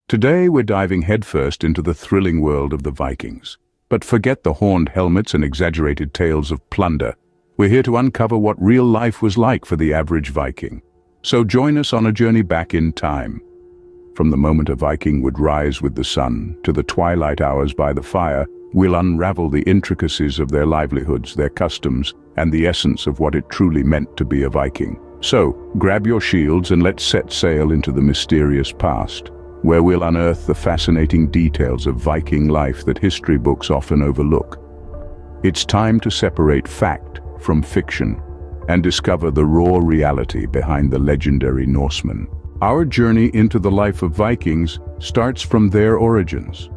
Today we're diving headfirst into the thrilling world of the Vikings. But forget the horned helmets and exaggerated tales of plunder. We're here to uncover what real life was like for the average Viking. So join us on a journey back in time. From the moment a Viking would rise with the sun to the twilight hours by the fire, we'll unravel the intricacies of their livelihoods, their customs, and the essence of what it truly meant to be a Viking. So, grab your shields and let's set sail into the mysterious past, where we'll unearth the fascinating details of Viking life that history books often overlook. It's time to separate fact from fiction and discover the raw reality behind the legendary Norsemen. Our journey into the life of Vikings starts from their origins.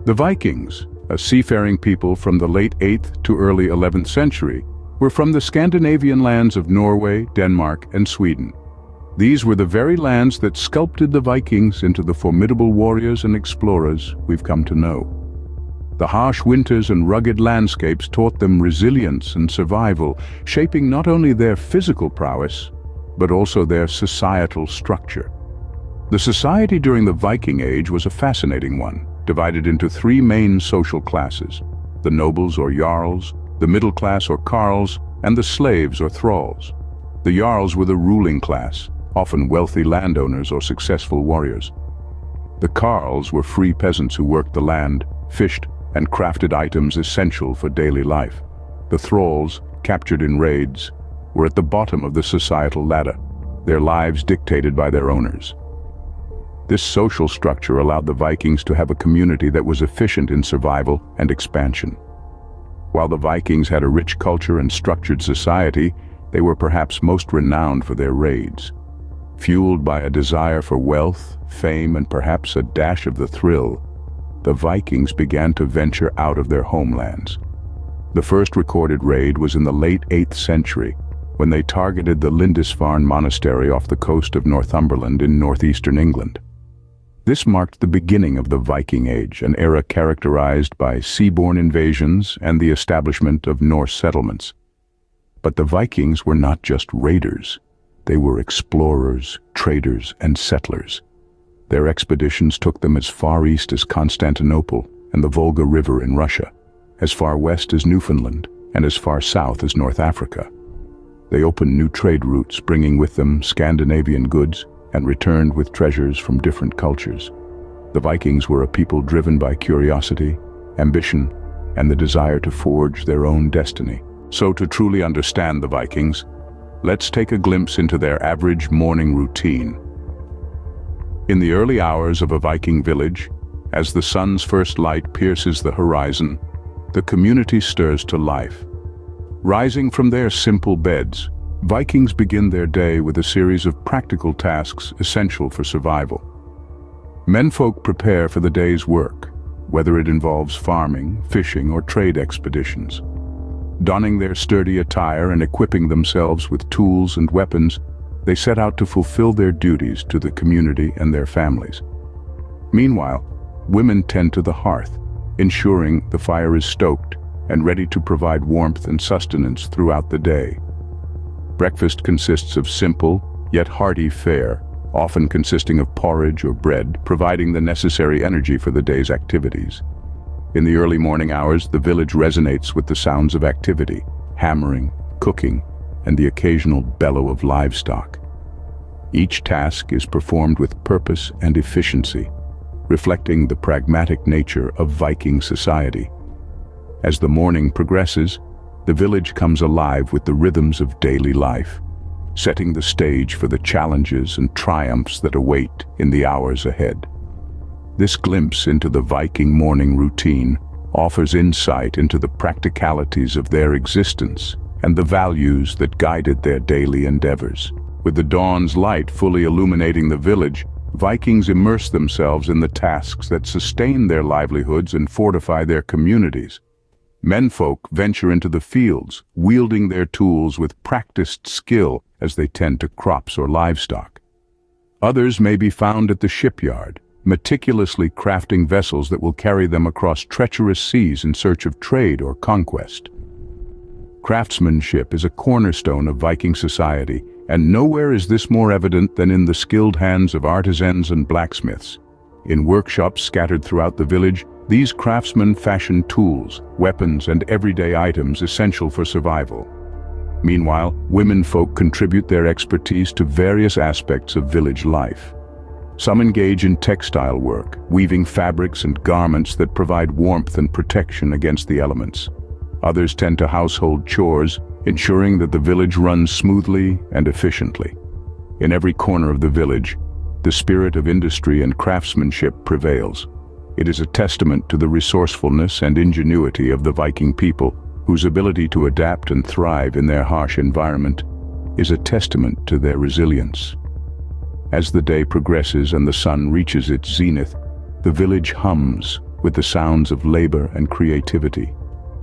The Vikings, a seafaring people from the late 8th to early 11th century, were from the Scandinavian lands of Norway, Denmark, and Sweden. These were the very lands that sculpted the Vikings into the formidable warriors and explorers we've come to know. The harsh winters and rugged landscapes taught them resilience and survival, shaping not only their physical prowess, but also their societal structure. The society during the Viking Age was a fascinating one, divided into three main social classes: the nobles or jarls, the middle class or carls, and the slaves or thralls. The jarls were the ruling class, often wealthy landowners or successful warriors. The carls were free peasants who worked the land, fished, and crafted items essential for daily life. The thralls, captured in raids, were at the bottom of the societal ladder, their lives dictated by their owners. This social structure allowed the Vikings to have a community that was efficient in survival and expansion. While the Vikings had a rich culture and structured society, they were perhaps most renowned for their raids. Fueled by a desire for wealth, fame, and perhaps a dash of the thrill, the Vikings began to venture out of their homelands. The first recorded raid was in the late 8th century, when they targeted the Lindisfarne monastery off the coast of Northumberland in northeastern England. This marked the beginning of the Viking Age, an era characterized by seaborne invasions and the establishment of Norse settlements. But the Vikings were not just raiders. They were explorers, traders, and settlers. Their expeditions took them as far east as Constantinople and the Volga River in Russia, as far west as Newfoundland, and as far south as North Africa. They opened new trade routes, bringing with them Scandinavian goods, and returned with treasures from different cultures. The Vikings were a people driven by curiosity, ambition, and the desire to forge their own destiny. So to truly understand the Vikings, let's take a glimpse into their average morning routine. In the early hours of a Viking village, as the sun's first light pierces the horizon, the community stirs to life. Rising from their simple beds, Vikings begin their day with a series of practical tasks essential for survival. Menfolk prepare for the day's work, whether it involves farming, fishing, or trade expeditions. Donning their sturdy attire and equipping themselves with tools and weapons, they set out to fulfill their duties to the community and their families. Meanwhile, women tend to the hearth, ensuring the fire is stoked and ready to provide warmth and sustenance throughout the day. Breakfast consists of simple, yet hearty fare, often consisting of porridge or bread, providing the necessary energy for the day's activities. In the early morning hours, the village resonates with the sounds of activity, hammering, cooking, and the occasional bellow of livestock. Each task is performed with purpose and efficiency, reflecting the pragmatic nature of Viking society. As the morning progresses, the village comes alive with the rhythms of daily life, setting the stage for the challenges and triumphs that await in the hours ahead. This glimpse into the Viking morning routine offers insight into the practicalities of their existence and the values that guided their daily endeavors. With the dawn's light fully illuminating the village, Vikings immerse themselves in the tasks that sustain their livelihoods and fortify their communities. Menfolk venture into the fields, wielding their tools with practiced skill as they tend to crops or livestock. Others may be found at the shipyard, meticulously crafting vessels that will carry them across treacherous seas in search of trade or conquest. Craftsmanship is a cornerstone of Viking society, and nowhere is this more evident than in the skilled hands of artisans and blacksmiths. In workshops scattered throughout the village, these craftsmen fashioned tools, weapons, and everyday items essential for survival. Meanwhile, womenfolk contribute their expertise to various aspects of village life. Some engage in textile work, weaving fabrics and garments that provide warmth and protection against the elements. Others tend to household chores, ensuring that the village runs smoothly and efficiently. In every corner of the village, the spirit of industry and craftsmanship prevails. It is a testament to the resourcefulness and ingenuity of the Viking people, whose ability to adapt and thrive in their harsh environment is a testament to their resilience. As the day progresses and the sun reaches its zenith, the village hums with the sounds of labor and creativity.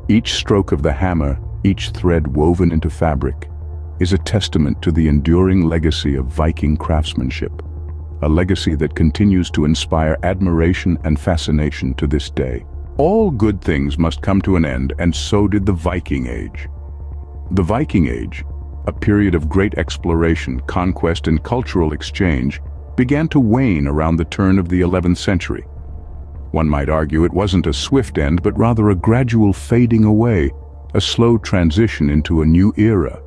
Each stroke of the hammer, each thread woven into fabric, is a testament to the enduring legacy of Viking craftsmanship, a legacy that continues to inspire admiration and fascination to this day. All good things must come to an end, and so did the Viking Age. The Viking Age, a period of great exploration, conquest, and cultural exchange, began to wane around the turn of the 11th century. One might argue it wasn't a swift end, but rather a gradual fading away, a slow transition into a new era.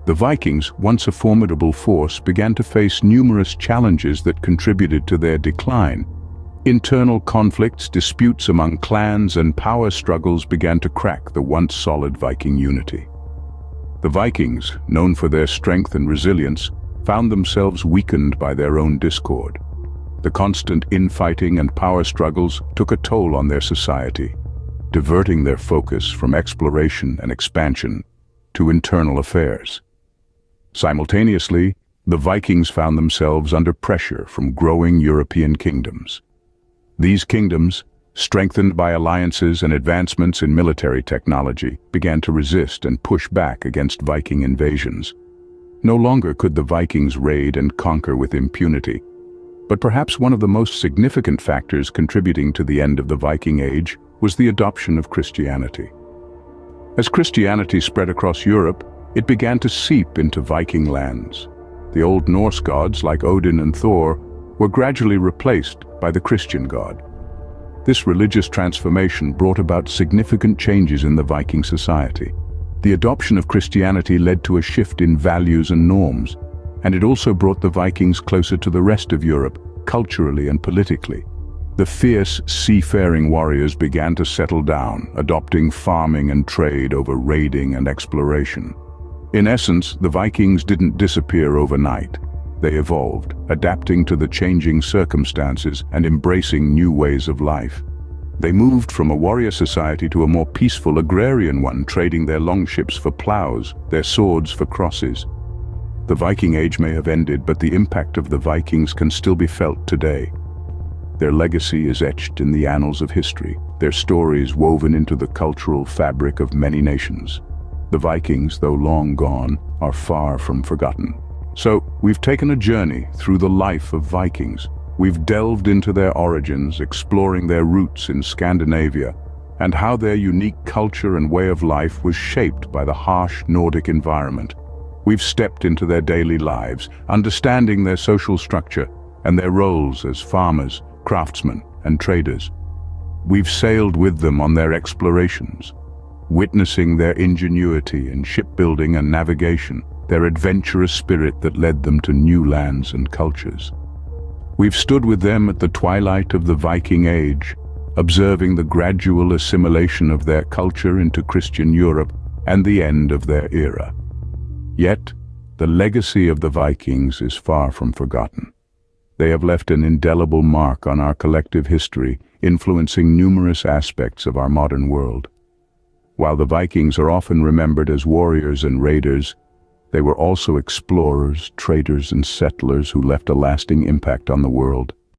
The Vikings, once a formidable force, began to face numerous challenges that contributed to their decline. Internal conflicts, disputes among clans, and power struggles began to crack the once solid Viking unity. The Vikings, known for their strength and resilience, found themselves weakened by their own discord. The constant infighting and power struggles took a toll on their society, diverting their focus from exploration and expansion to internal affairs. Simultaneously, the Vikings found themselves under pressure from growing European kingdoms. These kingdoms, strengthened by alliances and advancements in military technology, began to resist and push back against Viking invasions. No longer could the Vikings raid and conquer with impunity, but perhaps one of the most significant factors contributing to the end of the Viking Age was the adoption of Christianity. As Christianity spread across Europe, it began to seep into Viking lands. The old Norse gods, like Odin and Thor, were gradually replaced by the Christian god. This religious transformation brought about significant changes in the Viking society. The adoption of Christianity led to a shift in values and norms, and it also brought the Vikings closer to the rest of Europe, culturally and politically. The fierce, seafaring warriors began to settle down, adopting farming and trade over raiding and exploration. In essence, the Vikings didn't disappear overnight. They evolved, adapting to the changing circumstances and embracing new ways of life. They moved from a warrior society to a more peaceful agrarian one, trading their longships for plows, their swords for crosses. The Viking Age may have ended, but the impact of the Vikings can still be felt today. Their legacy is etched in the annals of history, their stories woven into the cultural fabric of many nations. The Vikings, though long gone, are far from forgotten. So, we've taken a journey through the life of Vikings. We've delved into their origins, exploring their roots in Scandinavia, and how their unique culture and way of life was shaped by the harsh Nordic environment. We've stepped into their daily lives, understanding their social structure and their roles as farmers, craftsmen, and traders. We've sailed with them on their explorations, witnessing their ingenuity in shipbuilding and navigation, their adventurous spirit that led them to new lands and cultures. We've stood with them at the twilight of the Viking Age, observing the gradual assimilation of their culture into Christian Europe and the end of their era. Yet, the legacy of the Vikings is far from forgotten. They have left an indelible mark on our collective history, influencing numerous aspects of our modern world. While the Vikings are often remembered as warriors and raiders, they were also explorers, traders, and settlers who left a lasting impact on the world.